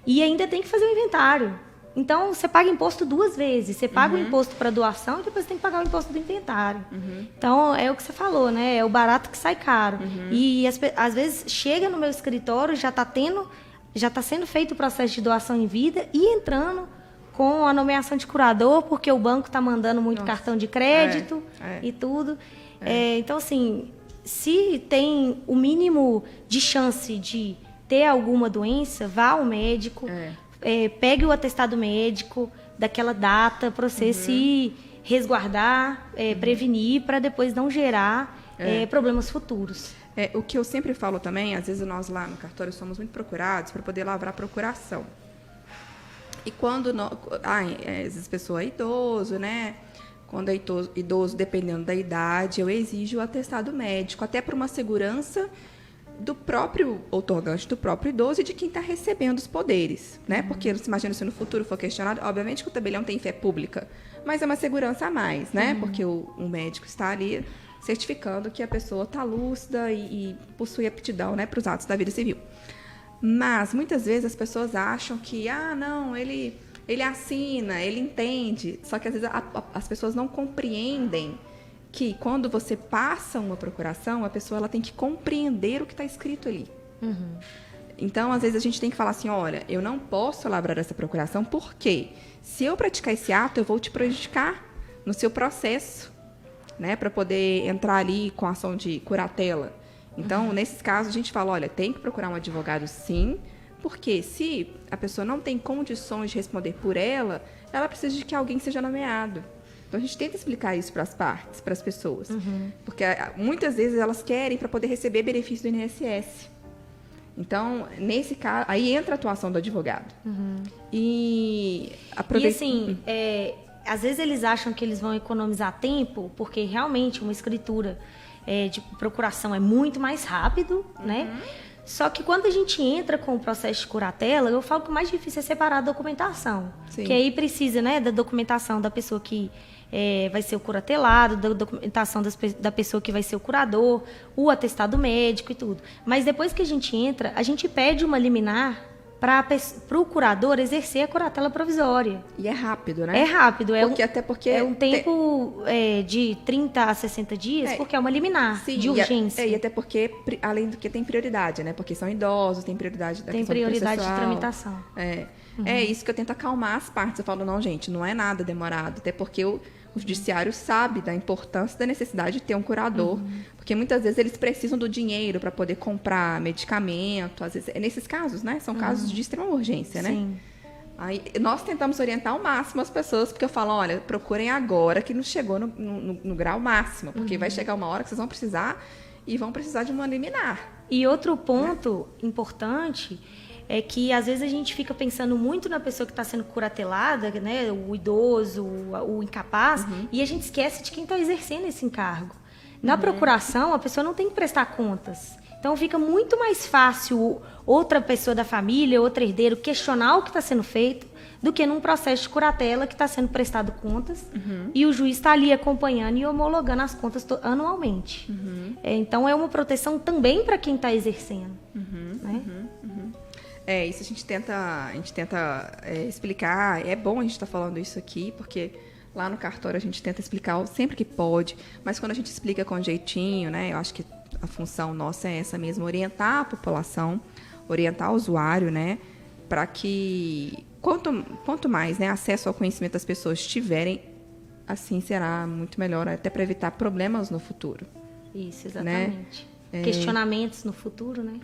e ainda tem que fazer o inventário. Então, você paga imposto 2 vezes. Você paga o imposto para doação e depois tem que pagar o imposto do inventário. Então, é o que você falou, né? É o barato que sai caro. E, às vezes, chega no meu escritório, já está sendo feito o processo de doação em vida e entrando com a nomeação de curador, porque o banco está mandando muito cartão de crédito e tudo. Então, assim, se tem o mínimo de chance de ter alguma doença, vá ao médico, pegue o atestado médico daquela data para você se resguardar, prevenir, para depois não gerar problemas futuros. O que eu sempre falo também, às vezes nós lá no cartório somos muito procurados para poder lavrar procuração. E quando às vezes a pessoa é idoso, né? Quando é idoso, dependendo da idade, eu exijo o atestado médico, até por uma segurança do próprio outorgante, do próprio idoso e de quem está recebendo os poderes, né? Porque você imagina se no futuro for questionado, obviamente que o tabelião tem fé pública, mas é uma segurança a mais, né? Porque o médico está ali certificando que a pessoa está lúcida e possui aptidão, né, para os atos da vida civil. Mas, muitas vezes, as pessoas acham que, não, ele assina, ele entende. Só que, às vezes, as pessoas não compreendem que, quando você passa uma procuração, a pessoa ela tem que compreender o que está escrito ali. Então, às vezes, a gente tem que falar assim, olha, eu não posso lavrar essa procuração, porque se eu praticar esse ato, eu vou te prejudicar no seu processo, né, para poder entrar ali com a ação de curatela. Então, nesses casos, a gente fala, olha, tem que procurar um advogado sim, porque se a pessoa não tem condições de responder por ela precisa de que alguém seja nomeado. Então, a gente tenta explicar isso para as partes, para as pessoas. Porque muitas vezes elas querem para poder receber benefício do INSS. Então, nesse caso, aí entra a atuação do advogado. E assim, às vezes eles acham que eles vão economizar tempo, porque realmente uma escritura de procuração é muito mais rápido, né? Só que quando a gente entra com o processo de curatela, eu falo que o mais difícil é separar a documentação. Sim. Que aí precisa, né, da documentação da pessoa que vai ser o curatelado, da documentação da pessoa que vai ser o curador, o atestado médico e tudo. Mas depois que a gente entra, a gente pede uma liminar para o curador exercer a curatela provisória. E é rápido, né? É rápido. Até porque é um tempo de 30 a 60 dias, porque é uma liminar de urgência. E até porque, além do que, tem prioridade, né? Porque são idosos, tem prioridade da Tem prioridade de tramitação. É isso que eu tento acalmar as partes. Eu falo, não, gente, não é nada demorado. Até porque o judiciário sabe da importância, da necessidade de ter um curador, porque muitas vezes eles precisam do dinheiro para poder comprar medicamento, às vezes, nesses casos, né? São casos de extrema urgência, né? Sim. Aí, nós tentamos orientar ao máximo as pessoas, porque eu falo, olha, procurem agora que não chegou no grau máximo, porque vai chegar uma hora que vocês vão precisar e vão precisar de uma liminar. E outro ponto importante é que, às vezes, a gente fica pensando muito na pessoa que está sendo curatelada, né? O idoso, o incapaz, e a gente esquece de quem está exercendo esse encargo. Na procuração, a pessoa não tem que prestar contas. Então, fica muito mais fácil outra pessoa da família, outro herdeiro, questionar o que está sendo feito do que num processo de curatela que está sendo prestado contas e o juiz está ali acompanhando e homologando as contas anualmente. Então, é uma proteção também para quem está exercendo. Né? Isso a gente tenta explicar. É bom a gente estar falando isso aqui, porque lá no cartório a gente tenta explicar sempre que pode, mas quando a gente explica com jeitinho, né, eu acho que a função nossa é essa mesmo, orientar a população. orientar o usuário, né, para que quanto mais, né, acesso ao conhecimento as pessoas tiverem, assim será muito melhor, até para evitar problemas no futuro. Isso, exatamente. Né? Questionamentos no futuro, né?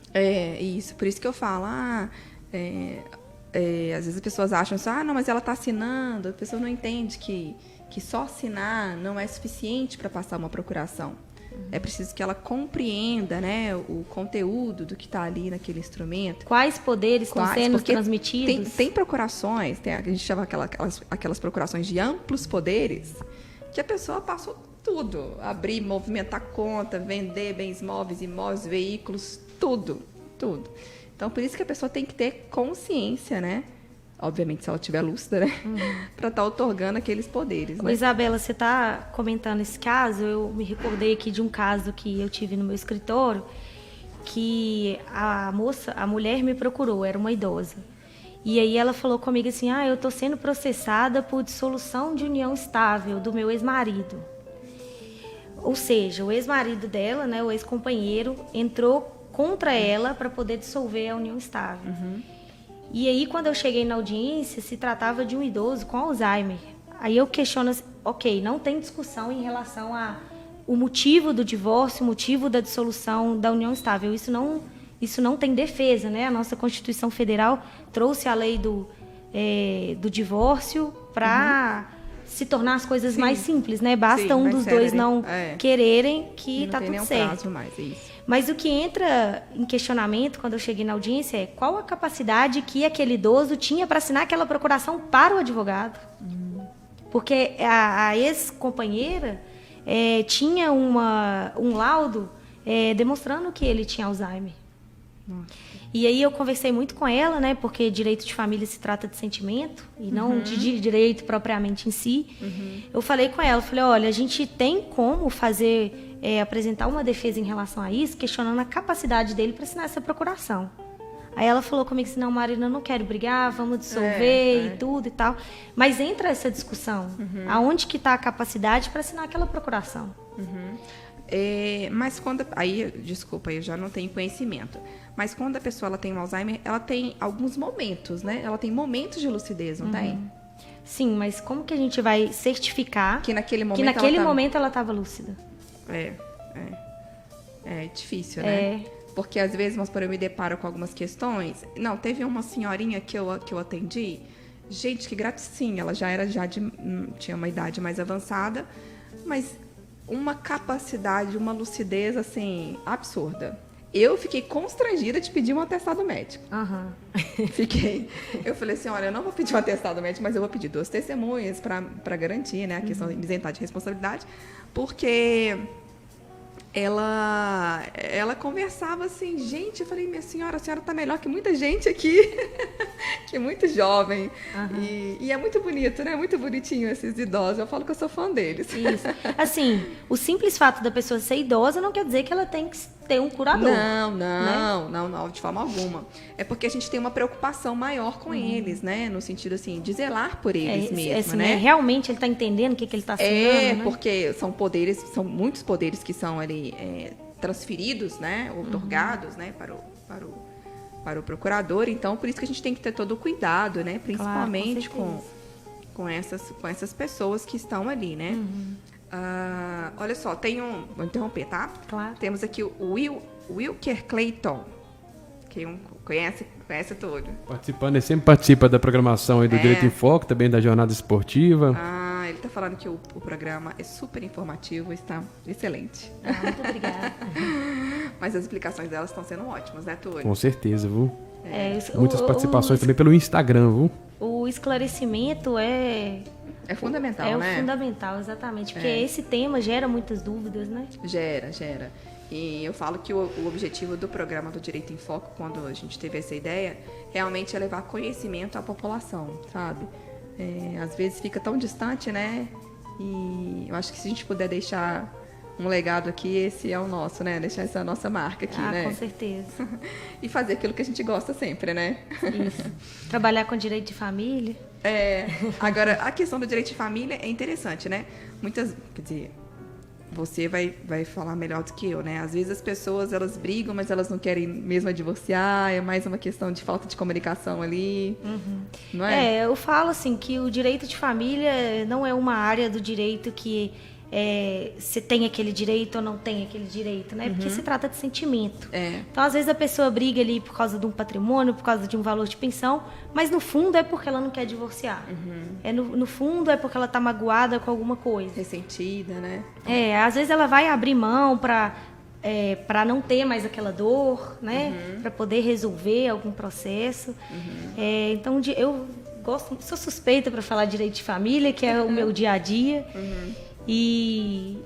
Isso. Por isso que eu falo, às vezes as pessoas acham assim, não, mas ela está assinando, a pessoa não entende que só assinar não é suficiente para passar uma procuração. É preciso que ela compreenda, né, o conteúdo do que está ali naquele instrumento. Quais poderes estão sendo transmitidos? Tem procurações, a gente chama aquelas procurações de amplos poderes, que a pessoa passou tudo. Abrir, movimentar conta, vender bens móveis, imóveis, veículos, tudo. Então, por isso que a pessoa tem que ter consciência, né? Obviamente, se ela estiver lúcida, né? Para estar otorgando aqueles poderes. Né? Isabela, você está comentando esse caso, eu me recordei aqui de um caso que eu tive no meu escritório, que a mulher me procurou, era uma idosa. E aí ela falou comigo assim, eu estou sendo processada por dissolução de união estável do meu ex-marido. Ou seja, o ex-marido dela, né, o ex-companheiro, entrou contra ela para poder dissolver a união estável. E aí, quando eu cheguei na audiência, se tratava de um idoso com Alzheimer. Aí eu questiono, ok, não tem discussão em relação ao motivo do divórcio, o motivo da dissolução da união estável. Isso não tem defesa, né? A nossa Constituição Federal trouxe a lei do divórcio para se tornar as coisas mais simples, né? Basta um dos dois não quererem que está tudo certo. Prazo mais, é isso. Mas o que entra em questionamento quando eu cheguei na audiência é qual a capacidade que aquele idoso tinha para assinar aquela procuração para o advogado. Porque a ex-companheira tinha um laudo demonstrando que ele tinha Alzheimer. E aí eu conversei muito com ela, né? Porque direito de família se trata de sentimento e não de direito propriamente em si. Eu falei com ela, olha, a gente tem como apresentar uma defesa em relação a isso, questionando a capacidade dele para assinar essa procuração. Aí ela falou comigo assim, não, Marina, eu não quero brigar, vamos dissolver e tudo e tal. Mas entra essa discussão, aonde que está a capacidade para assinar aquela procuração? Mas quando... desculpa, eu já não tenho conhecimento. Mas quando a pessoa ela tem um Alzheimer, ela tem alguns momentos, né? Ela tem momentos de lucidez, não tem? Sim, mas como que a gente vai certificar que naquele momento ela estava lúcida? É difícil, né? Porque às vezes, eu me deparo com algumas questões. Não, teve uma senhorinha que eu atendi. Gente, que gracinha, ela tinha uma idade mais avançada, mas uma capacidade, uma lucidez, assim, absurda. Eu fiquei constrangida de pedir um atestado médico. Eu falei assim, olha, eu não vou pedir um atestado médico, mas eu vou pedir 2 testemunhas para garantir, né, a questão de isentar de responsabilidade, porque ela conversava assim, gente, eu falei, minha senhora, a senhora está melhor que muita gente aqui, que muito jovem. E é muito bonito, né? Muito bonitinho esses idosos. Eu falo que eu sou fã deles. Isso. Assim, o simples fato da pessoa ser idosa não quer dizer que ela tem que ter um curador. Não, de forma alguma. É porque a gente tem uma preocupação maior com eles, né? No sentido, assim, de zelar por eles mesmo, assim, né? Realmente ele está entendendo o que ele está assinando, né? Porque são muitos poderes que são ali transferidos, né? Otorgados, né? Para o procurador. Então, por isso que a gente tem que ter todo o cuidado, né? Principalmente com essas pessoas que estão ali, né? Olha só, vou interromper, tá? Claro. Temos aqui o Wilker Clayton. Quem conhece tudo. Ele sempre participa da programação aí do Direito em Foco, também da jornada esportiva. Ele está falando que o programa é super informativo, está excelente. Muito obrigada. Mas as explicações delas estão sendo ótimas, né, Túlio? Com certeza, viu? Muitas participações também pelo Instagram, viu? O esclarecimento é fundamental, né? É fundamental, exatamente. Porque esse tema gera muitas dúvidas, né? Gera. E eu falo que o objetivo do programa do Direito em Foco, quando a gente teve essa ideia, realmente é levar conhecimento à população, sabe? Às vezes fica tão distante, né? E eu acho que se a gente puder deixar um legado aqui, esse é o nosso, né? Deixar essa nossa marca aqui, né? Com certeza. E fazer aquilo que a gente gosta sempre, né? Isso. Trabalhar com direito de família. Agora, a questão do direito de família é interessante, né? você vai falar melhor do que eu, né? Às vezes as pessoas, elas brigam, mas elas não querem mesmo divorciar, é mais uma questão de falta de comunicação ali, não é? Eu falo assim que o direito de família não é uma área do direito que se tem aquele direito ou não tem aquele direito, né? Porque se trata de sentimento. Então, às vezes, a pessoa briga ali por causa de um patrimônio, por causa de um valor de pensão, mas no fundo é porque ela não quer divorciar. No fundo é porque ela está magoada com alguma coisa. Ressentida, né? Às vezes ela vai abrir mão para não ter mais aquela dor, né? Para poder resolver algum processo. Então, eu sou suspeita para falar direito de família, que é o meu dia a dia. E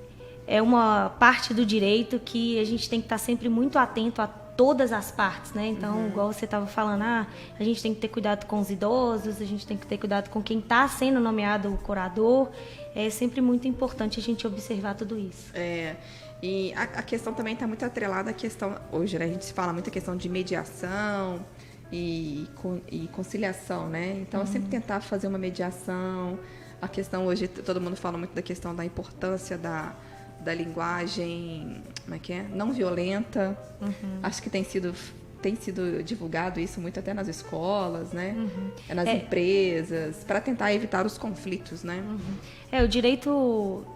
é uma parte do direito que a gente tem que estar sempre muito atento a todas as partes, né? Então, igual você estava falando, a gente tem que ter cuidado com os idosos, a gente tem que ter cuidado com quem está sendo nomeado o curador. É sempre muito importante a gente observar tudo isso. E a questão também está muito atrelada à questão, hoje, né? A gente fala muito a questão de mediação e conciliação, né? Então, sempre tentar fazer uma mediação. A questão hoje, todo mundo fala muito da questão da importância da linguagem, como é que é? Não violenta. Acho que tem sido divulgado isso muito até nas escolas, né? Nas empresas, para tentar evitar os conflitos, né? O direito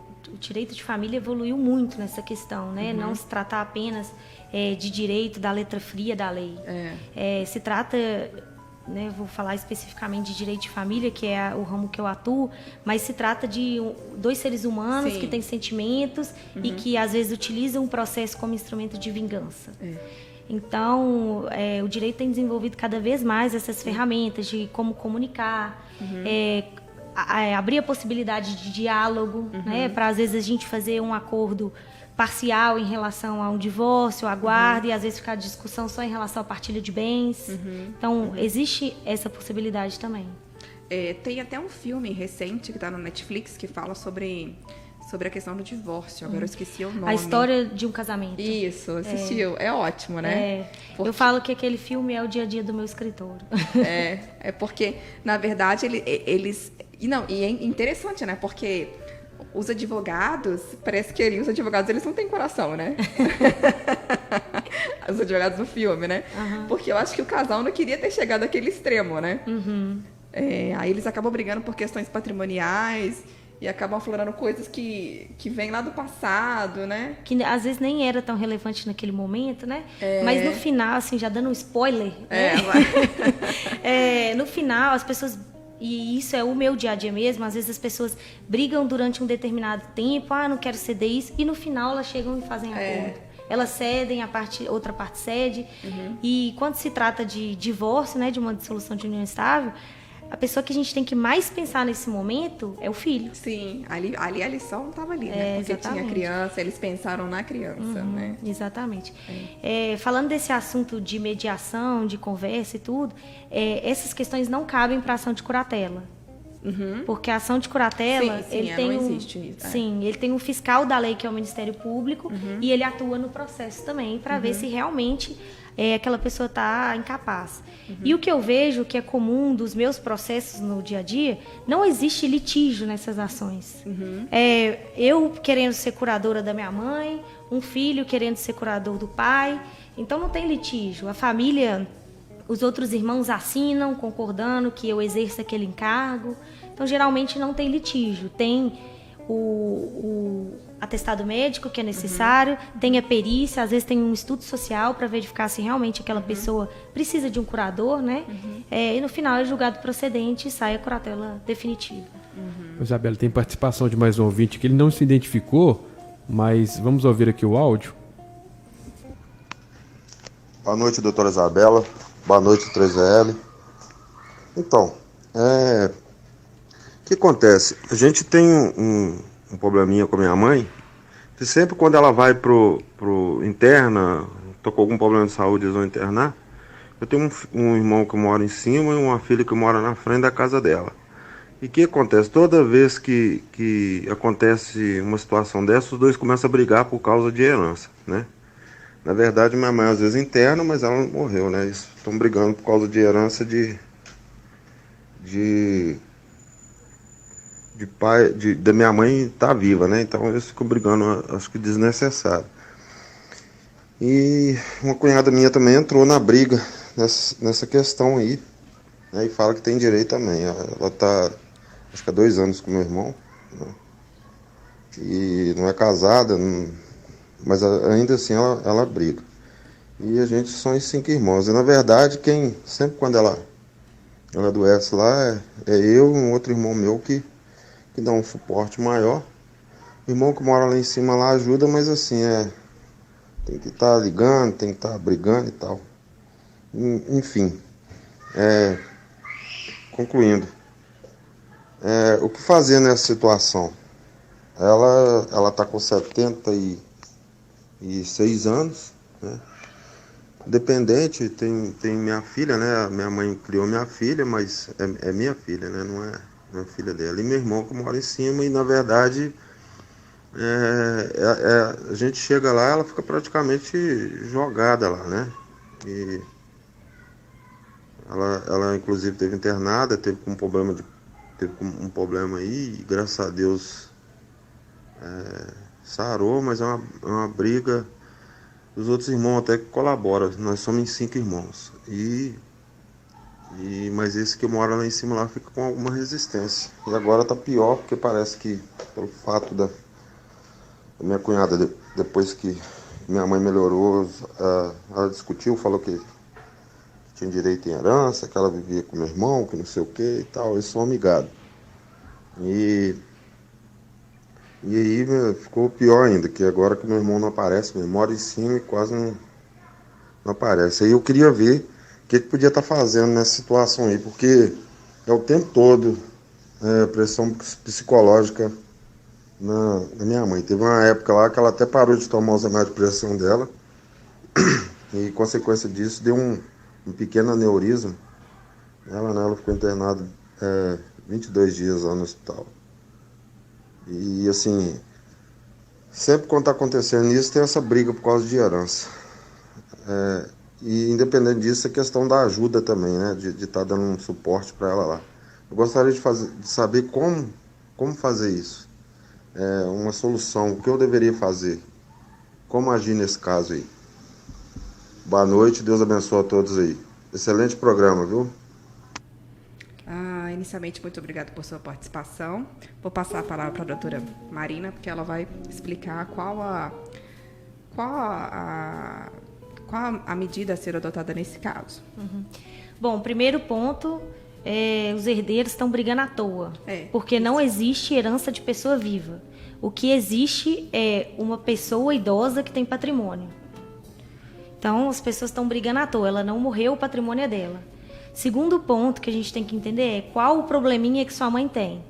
de família evoluiu muito nessa questão, né? Não se tratar apenas de direito da letra fria da lei. Se trata... Né, vou falar especificamente de direito de família, que é o ramo que eu atuo, mas se trata de dois seres humanos que têm sentimentos e que às vezes utilizam o processo como instrumento de vingança. Então, o direito tem desenvolvido cada vez mais essas ferramentas de como comunicar, abrir a possibilidade de diálogo, né, para às vezes a gente fazer um acordo parcial em relação a um divórcio, a guarda, e às vezes ficar a discussão só em relação à partilha de bens. Então, existe essa possibilidade também. Tem até um filme recente que está no Netflix que fala sobre a questão do divórcio. Agora eu esqueci o nome. A História de um Casamento. Isso, assistiu. É ótimo, né? Eu falo que aquele filme é o dia a dia do meu escritório. É porque, na verdade, eles... E é interessante, né? Porque... Os advogados, parece que os advogados, eles não têm coração, né? Os advogados do filme, né? Porque eu acho que o casal não queria ter chegado àquele extremo, né? Aí eles acabam brigando por questões patrimoniais e acabam aflorando coisas que vêm lá do passado, né? Que às vezes nem era tão relevante naquele momento, né? Mas no final, assim, já dando um spoiler, né? No final, as pessoas... E isso é o meu dia a dia mesmo. Às vezes as pessoas brigam durante um determinado tempo, não quero ceder isso, e no final elas chegam e fazem acordo. Elas cedem, outra parte cede. E quando se trata de divórcio, né, de uma dissolução de união estável, a pessoa que a gente tem que mais pensar nesse momento é o filho. Sim, ali a lição estava ali, né? Porque tinha criança, eles pensaram na criança, né? Exatamente. Falando desse assunto de mediação, de conversa e tudo, essas questões não cabem para ação de curatela. Porque a ação de curatela, não existe isso. Sim, ele tem um fiscal da lei, que é o Ministério Público, e ele atua no processo também para ver se realmente aquela pessoa está incapaz. E o que eu vejo que é comum dos meus processos no dia a dia, não existe litígio nessas ações. Eu querendo ser curadora da minha mãe, um filho querendo ser curador do pai, então não tem litígio. A família, os outros irmãos assinam, concordando que eu exerça aquele encargo. Então, geralmente não tem litígio. Tem o atestado médico, que é necessário, tem a perícia, às vezes tem um estudo social para verificar se realmente aquela pessoa precisa de um curador, né? E no final é julgado procedente e sai a curatela definitiva. Isabela, tem participação de mais um ouvinte que ele não se identificou, mas vamos ouvir aqui o áudio. Boa noite, doutora Isabela. Boa noite, 3VL. Então, o que acontece? A gente tem um probleminha com a minha mãe, que sempre quando ela vai pro interna, tô com algum problema de saúde, eles vão internar, eu tenho um irmão que mora em cima e uma filha que mora na frente da casa dela. E o que acontece? Toda vez que acontece uma situação dessa, os dois começam a brigar por causa de herança, né? Na verdade, minha mãe às vezes interna, mas ela não morreu, né? Eles estão brigando por causa de herança de da minha mãe tá viva, né? Então eles ficam brigando, acho que desnecessário. E uma cunhada minha também entrou na briga nessa questão aí, né? E fala que tem direito também. Ela tá, acho que há 2 anos com meu irmão, né? E não é casada, mas ainda assim ela briga. E a gente são os 5 irmãos. E na verdade, sempre quando ela adoece lá, é eu e um outro irmão meu que dá um suporte maior. O irmão que mora lá em cima lá ajuda, mas assim, tem que estar ligando, tem que estar brigando e tal. Enfim, concluindo, o que fazer nessa situação? Ela está com 76 anos, né? Dependente, tem minha filha, né? Minha mãe criou minha filha, mas é minha filha, né? Não é filha dela. E meu irmão que mora em cima, e na verdade a gente chega lá, ela fica praticamente jogada lá, né? E ela inclusive teve internada, teve um problema aí, e graças a Deus sarou, mas é uma briga. Os outros irmãos até que colaboram, nós somos em 5 irmãos. Mas esse que mora lá em cima lá fica com alguma resistência. E agora tá pior, porque parece que pelo fato da minha cunhada, depois que minha mãe melhorou, ela discutiu, falou que tinha direito em herança, que ela vivia com meu irmão, que não sei o que e tal. Eles são amigados. E aí ficou pior ainda, que agora que meu irmão não aparece, ele mora em cima e quase não aparece. Aí eu queria ver o que podia estar fazendo nessa situação aí, porque é o tempo todo pressão psicológica na minha mãe. Teve uma época lá que ela até parou de tomar os remédios de pressão dela, e consequência disso deu um pequeno aneurisma. Ela ficou internada 22 dias lá no hospital. E assim, sempre quando está acontecendo isso, tem essa briga por causa de herança. E independente disso, a questão da ajuda também, né? De estar dando um suporte para ela lá. Eu gostaria de saber como fazer isso. Uma solução, o que eu deveria fazer. Como agir nesse caso aí. Boa noite, Deus abençoe a todos aí. Excelente programa, viu? Inicialmente, muito obrigada por sua participação. Vou passar a palavra para a doutora Marina, porque ela vai explicar qual a medida a ser adotada nesse caso. Uhum. Bom, primeiro ponto, os herdeiros estão brigando à toa, porque não existe herança de pessoa viva. O que existe é uma pessoa idosa que tem patrimônio. Então, as pessoas estão brigando à toa, ela não morreu, o patrimônio é dela. Segundo ponto que a gente tem que entender é qual o probleminha que sua mãe tem.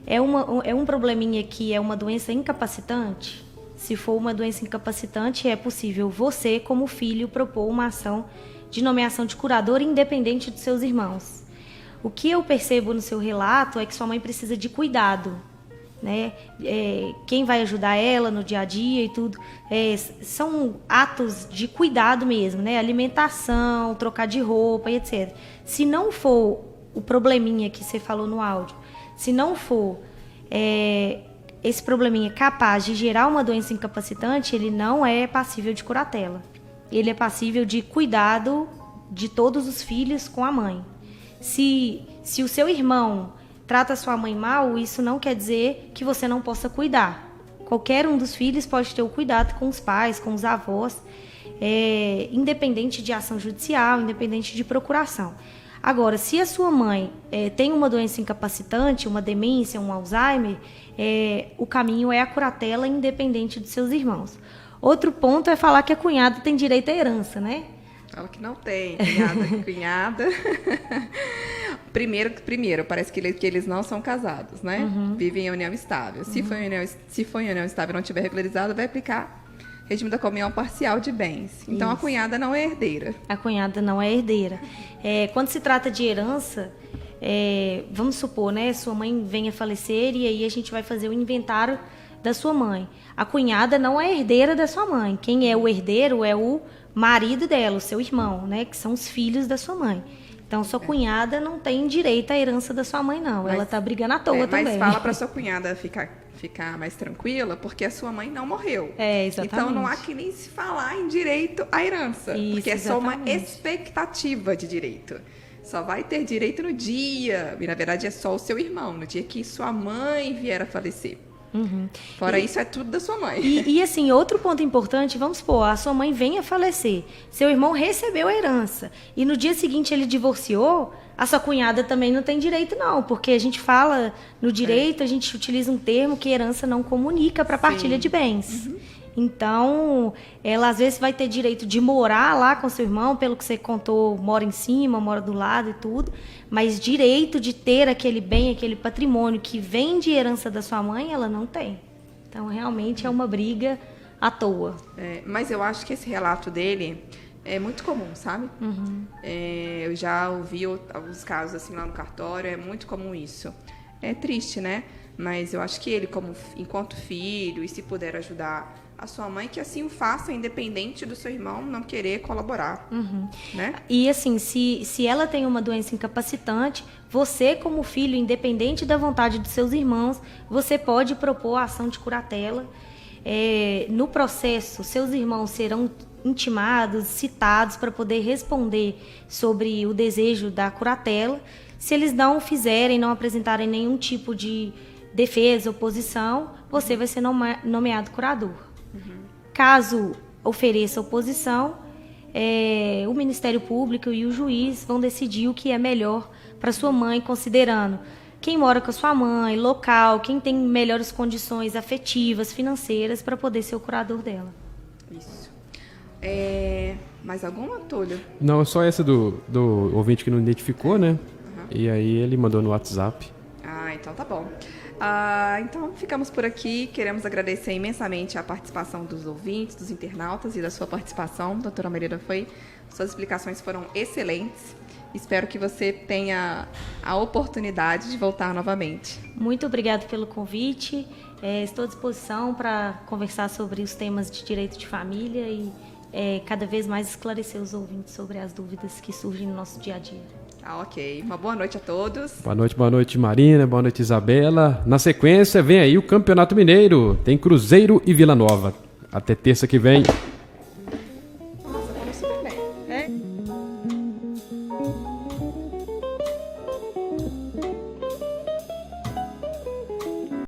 É um probleminha que é uma doença incapacitante? Se for uma doença incapacitante, é possível você, como filho, propor uma ação de nomeação de curador independente dos seus irmãos. O que eu percebo no seu relato é que sua mãe precisa de cuidado, né? Quem vai ajudar ela no dia a dia e tudo, são atos de cuidado mesmo, né? Alimentação, trocar de roupa e etc. Se não for o probleminha que você falou no áudio, se não for esse probleminha capaz de gerar uma doença incapacitante, ele não é passível de curatela. Ele é passível de cuidado de todos os filhos com a mãe. Se o seu irmão trata sua mãe mal, isso não quer dizer que você não possa cuidar. Qualquer um dos filhos pode ter o cuidado com os pais, com os avós, independente de ação judicial, independente de procuração. Agora, se a sua mãe tem uma doença incapacitante, uma demência, um Alzheimer, o caminho é a curatela independente dos seus irmãos. Outro ponto é falar que a cunhada tem direito à herança, né? Fala que não tem, cunhada. Primeiro, parece que eles não são casados, né? Uhum. Vivem em união estável. Uhum. Se for em união estável e não tiver regularizada, vai aplicar regime da comunhão parcial de bens. Então, isso. A cunhada não é herdeira. A cunhada não é herdeira. Quando se trata de herança, vamos supor, né? Sua mãe venha falecer e aí a gente vai fazer o inventário da sua mãe. A cunhada não é herdeira da sua mãe. Quem é o herdeiro é o marido dela, o seu irmão, né? Que são os filhos da sua mãe. Então, sua cunhada não tem direito à herança da sua mãe, não. Ela tá brigando à toa também. Mas fala pra sua cunhada ficar mais tranquila, porque a sua mãe não morreu. Exatamente. Então, não há que nem se falar em direito à herança. Isso, porque é exatamente. só uma expectativa de direito. Só vai ter direito no dia, e na verdade é só o seu irmão, no dia que sua mãe vier a falecer. Fora isso, é tudo da sua mãe. E assim, outro ponto importante, vamos supor, a sua mãe vem a falecer, seu irmão recebeu a herança, e no dia seguinte ele divorciou, a sua cunhada também não tem direito não, porque a gente fala no direito, a gente utiliza um termo que herança não comunica para partilha de bens. Então, ela às vezes vai ter direito de morar lá com seu irmão, pelo que você contou, mora em cima, mora do lado e tudo, mas direito de ter aquele bem, aquele patrimônio que vem de herança da sua mãe, ela não tem. Então, realmente é uma briga à toa. Mas eu acho que esse relato dele é muito comum, sabe? Eu já ouvi alguns casos assim lá no cartório, é muito comum isso. É triste, né? Mas eu acho que ele, enquanto filho, e se puder ajudar a sua mãe, que assim o faça, independente do seu irmão não querer colaborar. Né? E assim, se ela tem uma doença incapacitante, você como filho, independente da vontade dos seus irmãos, você pode propor a ação de curatela. No processo, seus irmãos serão intimados, citados para poder responder sobre o desejo da curatela. Se eles não fizerem, não apresentarem nenhum tipo de defesa, oposição, você vai ser nomeado curador. Caso ofereça oposição, o Ministério Público e o juiz vão decidir o que é melhor para sua mãe, considerando quem mora com a sua mãe, local, quem tem melhores condições afetivas, financeiras, para poder ser o curador dela. Isso. Mais alguma, Túlio? Não, só essa do ouvinte que não identificou, né? E aí ele mandou no WhatsApp. Então tá bom. Então ficamos por aqui. Queremos agradecer imensamente a participação dos ouvintes, dos internautas e da sua participação, doutora Maria. Suas explicações foram excelentes. Espero que você tenha a oportunidade de voltar novamente. Muito obrigada pelo convite. Estou à disposição para conversar sobre os temas de direito de família e cada vez mais esclarecer os ouvintes sobre as dúvidas que surgem no nosso dia a dia. Ok. Uma boa noite a todos. Boa noite, Marina. Boa noite, Isabela. Na sequência, vem aí o Campeonato Mineiro. Tem Cruzeiro e Vila Nova. Até terça que vem.